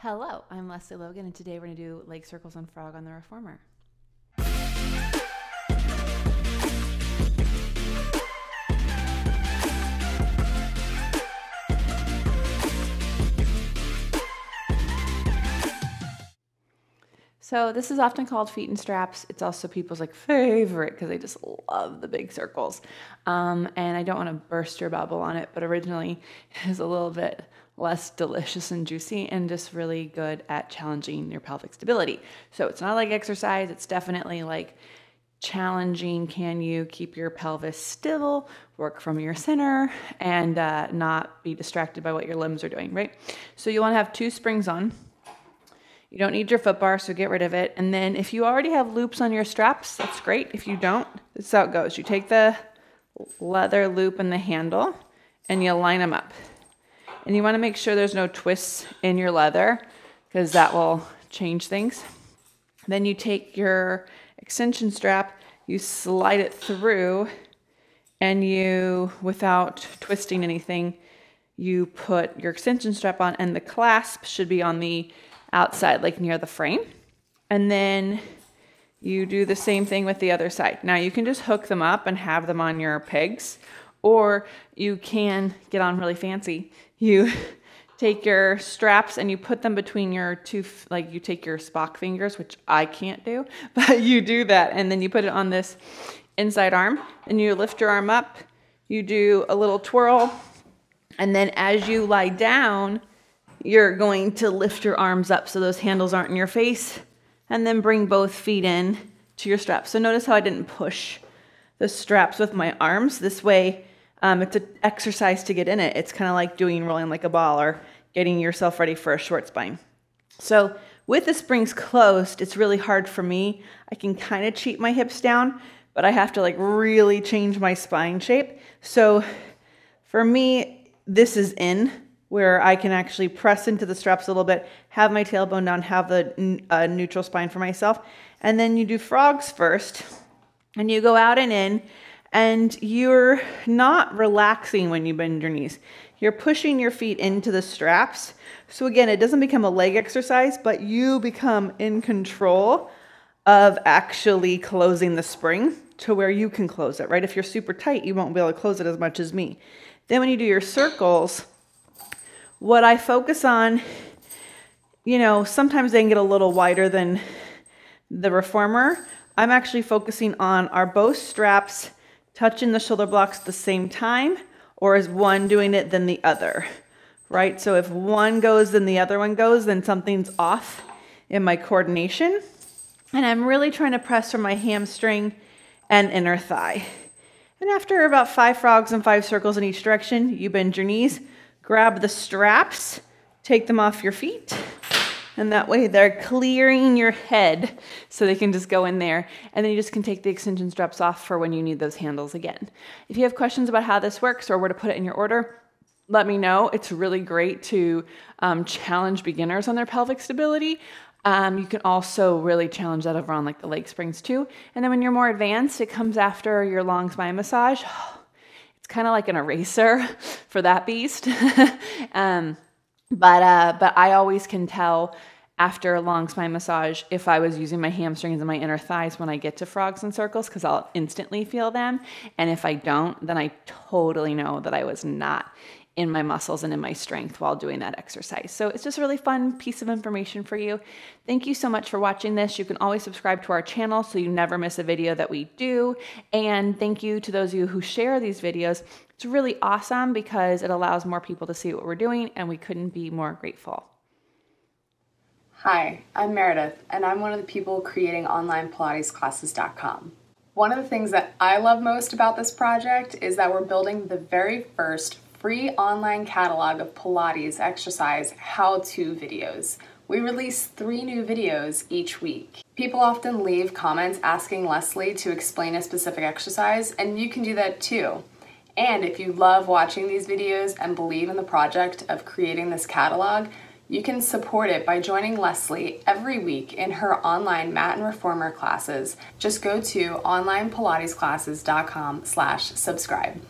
Hello, I'm Leslie Logan, and today we're going to do leg circles on frog on the reformer. So this is often called feet and straps. It's also people's favorite because they just love the big circles. And I don't want to burst your bubble on it, but originally it was a little bit less delicious and juicy and just really good at challenging your pelvic stability. So it's not like exercise. It's definitely like challenging. Can you keep your pelvis still, work from your center, and not be distracted by what your limbs are doing, right? So you want to have 2 springs on. You don't need your foot bar, so get rid of it. And then if you already have loops on your straps, that's great. If you don't, this is how it goes. You take the leather loop and the handle and you line them up. And you want to make sure there's no twists in your leather because that will change things. Then you take your extension strap, you slide it through, and you, without twisting anything, you put your extension strap on, and the clasp should be on the outside, like near the frame. And then you do the same thing with the other side. Now you can just hook them up and have them on your pegs, or you can get on really fancy. You take your straps and you put them between your 2, like you take your Spock fingers, which I can't do, but you do that. And then you put it on this inside arm and you lift your arm up, you do a little twirl. And then as you lie down, you're going to lift your arms up so those handles aren't in your face, and then bring both feet in to your straps. So notice how I didn't push the straps with my arms. This way, it's an exercise to get in it. It's kind of like rolling like a ball or getting yourself ready for a short spine. So with the springs closed, it's really hard for me. I can kind of cheat my hips down, but I have to really change my spine shape. So for me, this is in, where I can actually press into the straps a little bit, have my tailbone down, have the neutral spine for myself. And then you do frogs first, and you go out and in, and you're not relaxing when you bend your knees. You're pushing your feet into the straps. So again, it doesn't become a leg exercise, but you become in control of actually closing the spring to where you can close it, right? If you're super tight, you won't be able to close it as much as me. Then when you do your circles, what I focus on, sometimes they can get a little wider than the reformer. I'm actually focusing on, are both straps touching the shoulder blocks at the same time, or is one doing it than the other, right? So if one goes then the other one goes, then something's off in my coordination. And I'm really trying to press from my hamstring and inner thigh. And after about 5 frogs and 5 circles in each direction, you bend your knees, grab the straps, take them off your feet, and that way they're clearing your head so they can just go in there. And then you just can take the extension straps off for when you need those handles again. If you have questions about how this works or where to put it in your order, let me know. It's really great to challenge beginners on their pelvic stability. You can also really challenge that over on the leg springs too. And then when you're more advanced, it comes after your long spine massage. Kind of like an eraser for that beast. But I always can tell after a long spine massage if I was using my hamstrings and my inner thighs when I get to frogs and circles, because I'll instantly feel them. And if I don't, then I totally know that I was not in my muscles and in my strength while doing that exercise. So it's just a really fun piece of information for you. Thank you so much for watching this. You can always subscribe to our channel so you never miss a video that we do. And thank you to those of you who share these videos. It's really awesome because it allows more people to see what we're doing, and we couldn't be more grateful. Hi, I'm Meredith, and I'm one of the people creating OnlinePilatesClasses.com. One of the things that I love most about this project is that we're building the very first free online catalog of Pilates exercise how-to videos. We release 3 new videos each week. People often leave comments asking Leslie to explain a specific exercise, and you can do that too. And if you love watching these videos and believe in the project of creating this catalog, you can support it by joining Leslie every week in her online mat and reformer classes. Just go to onlinepilatesclasses.com/subscribe.